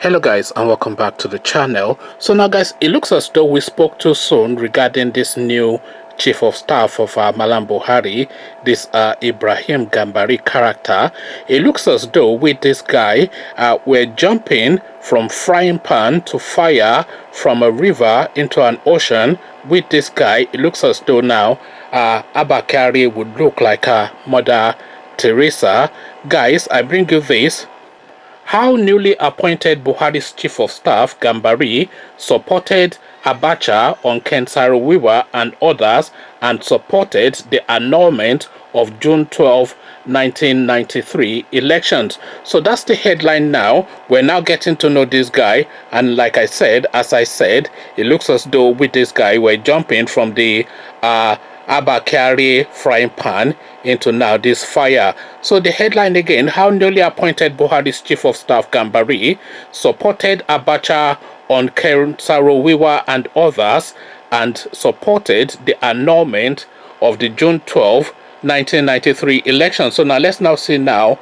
Hello guys, and welcome back to the channel. So now guys, it looks as though we spoke too soon regarding this new chief of staff of Malam Buhari, this Ibrahim Gambari character. It looks as though with this guy, we're jumping from frying pan to fire, from a river into an ocean. With this guy, it looks as though now Abakari would look like Mother Teresa. Guys, I bring you this. How newly appointed Buhari's chief of staff, Gambari, supported Abacha on Saro Wiwa and others, and supported the annulment of June 12, 1993 elections. So that's the headline now. We're now getting to know this guy, and like I said, as I said, it looks as though with this guy we're jumping from the Abakari frying pan into now this fire. So the headline again: how newly appointed Buhari's chief of staff Gambari supported Abacha on Saro Wiwa and others, and supported the annulment of the June 12, 1993 election. So now let's now see now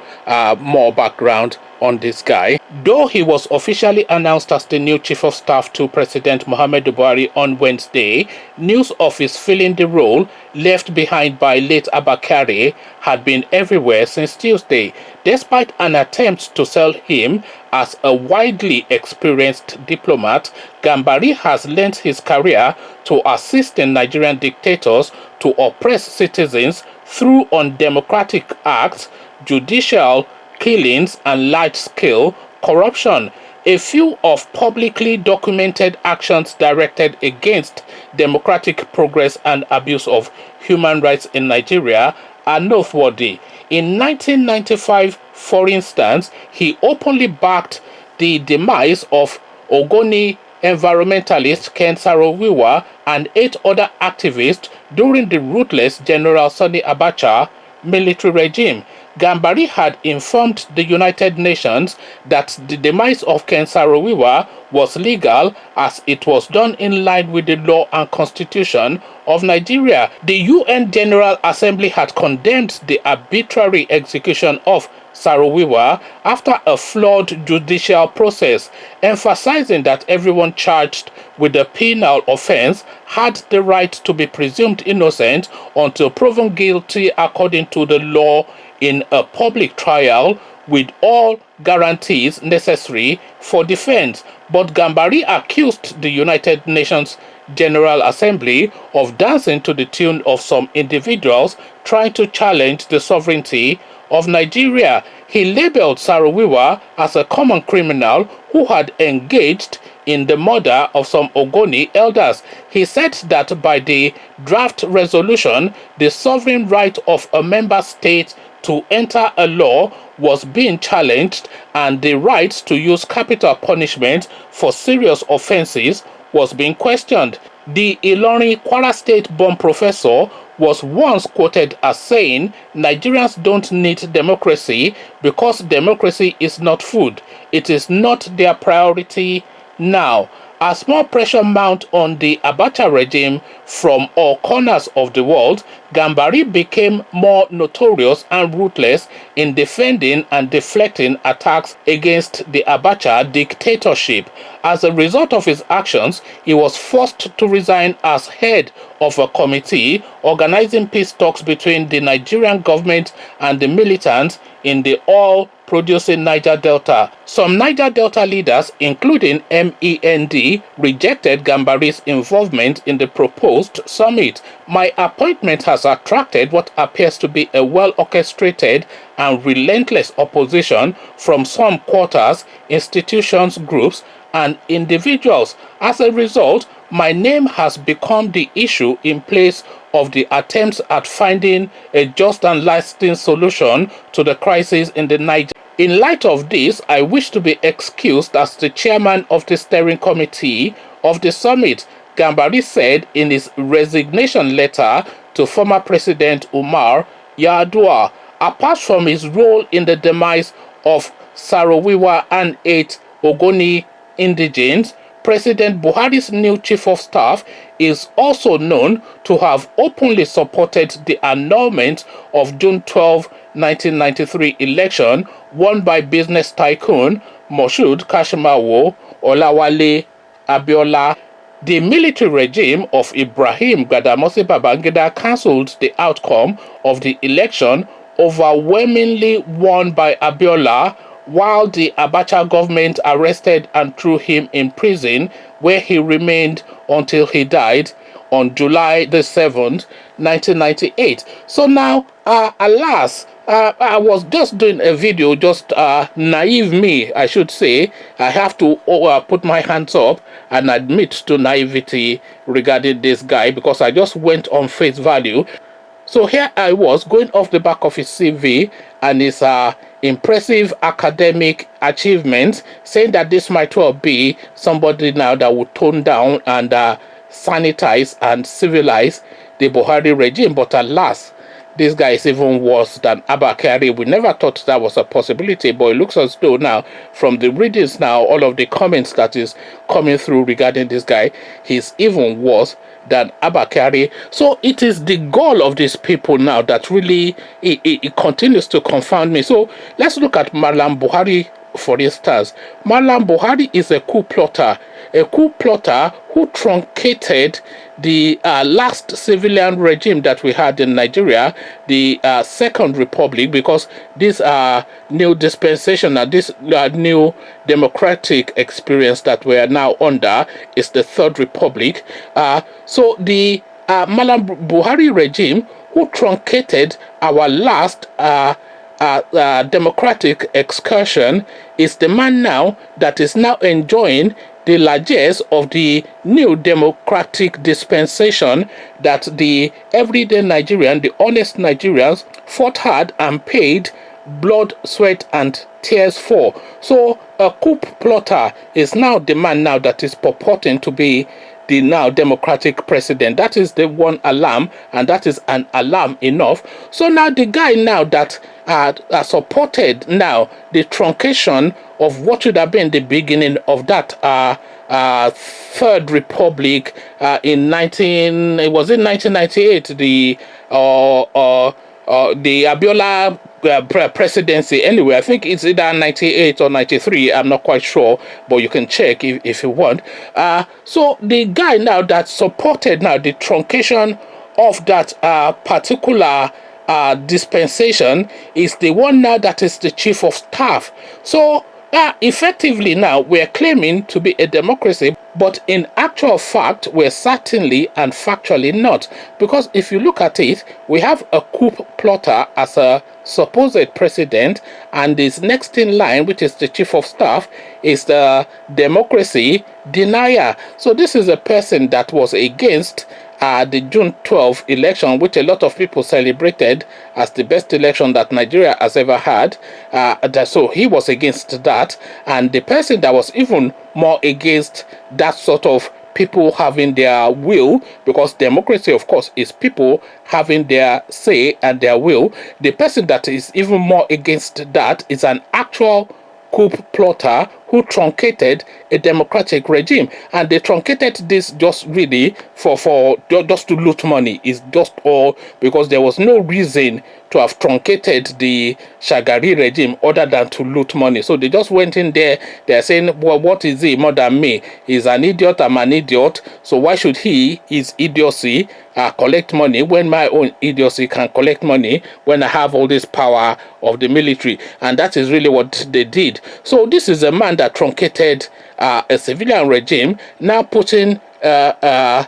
more background on this guy. Though he was officially announced as the new chief of staff to President Muhammadu Buhari on Wednesday, news of his filling the role left behind by late Abakari had been everywhere since Tuesday, despite an attempt to sell him as a widely experienced diplomat. Gambari has lent his career to assisting Nigerian dictators to oppress citizens through undemocratic acts, judicial killings, and large-scale corruption. A few of publicly documented actions directed against democratic progress and abuse of human rights in Nigeria are noteworthy. In 1995, for instance, he openly backed the demise of Ogoni environmentalist Saro Wiwa and 8 other activists during the ruthless General Sani Abacha military regime. Gambari had informed the United Nations that the demise of Saro Wiwa was legal, as it was done in line with the law and constitution of Nigeria. The UN General Assembly had condemned the arbitrary execution of Saro Wiwa after a flawed judicial process, emphasizing that everyone charged with a penal offense had the right to be presumed innocent until proven guilty according to the law in a public trial, with all guarantees necessary for defense. But Gambari accused the United Nations General Assembly of dancing to the tune of some individuals trying to challenge the sovereignty of Nigeria. He labeled Saro Wiwa as a common criminal who had engaged in the murder of some Ogoni elders. He said that by the draft resolution, the sovereign right of a member state to enter a law was being challenged, and the right to use capital punishment for serious offenses was being questioned. The Ilorin Kwara State-born professor was once quoted as saying, "Nigerians don't need democracy because democracy is not food. It is not their priority now." As more pressure mounted on the Abacha regime from all corners of the world, Gambari became more notorious and ruthless in defending and deflecting attacks against the Abacha dictatorship. As a result of his actions, he was forced to resign as head of a committee organizing peace talks between the Nigerian government and the militants in the oil-producing Niger Delta. Some Niger Delta leaders, including MEND, rejected Gambari's involvement in the proposed summit. "My appointment has attracted what appears to be a well-orchestrated and relentless opposition from some quarters, institutions, groups, and individuals. As a result, my name has become the issue in place of the attempts at finding a just and lasting solution to the crisis in the Niger. In light of this, I wish to be excused as the chairman of the steering committee of the summit," Gambari said in his resignation letter to former President Umar Yar'Adua. Apart from his role in the demise of Saro Wiwa and 8 Ogoni indigenes, President Buhari's new chief of staff is also known to have openly supported the annulment of June 12, 1993 election won by business tycoon Moshood Kashimawo, Olawale Abiola. The military regime of Ibrahim Badamasi Babangida cancelled the outcome of the election, overwhelmingly won by Abiola, while the Abacha government arrested and threw him in prison, where he remained until he died on July the 7th, 1998. So now, alas, I was just doing a video, just naive me, I should say. I have to put my hands up and admit to naivety regarding this guy, because I just went on face value. So here I was going off the back of his CV and his impressive academic achievements, saying that this might well be somebody now that would tone down and sanitize and civilize the Buhari regime. But alas, this guy is even worse than Abakari. We never thought that was a possibility, but it looks as though now, from the readings now, all of the comments that is coming through regarding this guy, he's even worse than Abakari. So it is the goal of these people now that really it continues to confound me. So let's look at Malam Buhari, for instance. Malam Buhari is a coup plotter who truncated the last civilian regime that we had in Nigeria, the Second Republic, because this new dispensation and this new democratic experience that we are now under is the Third Republic. So the Malam Buhari regime, who truncated our last democratic excursion, is the man now that is now enjoying the largesse of the new democratic dispensation that the everyday Nigerian, the honest Nigerians, fought hard and paid blood, sweat, and tears for. So a coup plotter is now the man now that is purporting to be the now democratic president. That is the one alarm, and that is an alarm enough. So now the guy now that supported now the truncation of what should have been the beginning of that Third Republic in 1998, the Abiola presidency. Anyway, I think it's either 98 or 93, I'm not quite sure, but you can check if you want. So the guy now that supported now the truncation of that particular dispensation is the one now that is the chief of staff. So effectively now we're claiming to be a democracy, but in actual fact we're certainly and factually not, because if you look at it, we have a coup plotter as a supposed president, and this next in line, which is the chief of staff, is the democracy denier. So this is a person that was against the June 12 election, which a lot of people celebrated as the best election that Nigeria has ever had. So he was against that, and the person that was even more against that sort of people having their will, because democracy, of course, is people having their say and their will. The person that is even more against that is an actual coup plotter who truncated a democratic regime, and they truncated this just really for just to loot money. Is just all because there was no reason to have truncated the Shagari regime other than to loot money. So they just went in there. They're saying, well, what is he more than me? He's an idiot, I'm an idiot, so why should his idiocy collect money when my own idiocy can collect money when I have all this power of the military? And that is really what they did. So this is a man that truncated a civilian regime, now putting a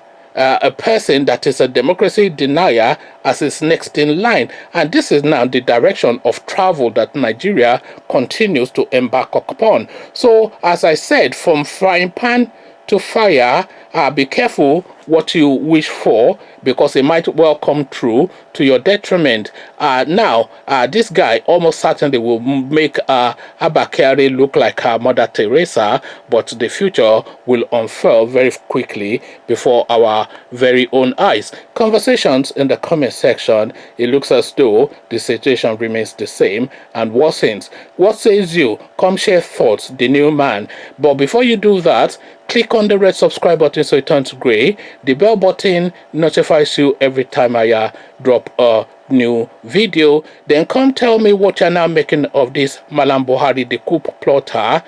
person that is a democracy denier as his next in line. And this is now the direction of travel that Nigeria continues to embark upon. So as I said, from frying pan to fire, be careful what you wish for, because it might well come true to your detriment. Now, this guy almost certainly will make Abakari look like Mother Teresa, but the future will unfurl very quickly before our very own eyes. Conversations in the comment section. It looks as though the situation remains the same and worsens. What says you? Come share thoughts, the new man. But before you do that, click on the red subscribe button so it turns gray. The bell button notifies you every time I drop a new video. Then come tell me what you're now making of this Malam Buhari, the coup plotter,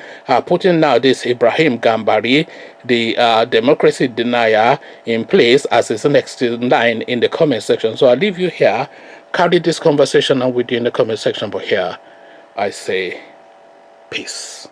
putting now this Ibrahim Gambari, the democracy denier, in place as his next line in the comment section. So I'll leave you here. Carry this conversation on with you in the comment section. But here I say peace.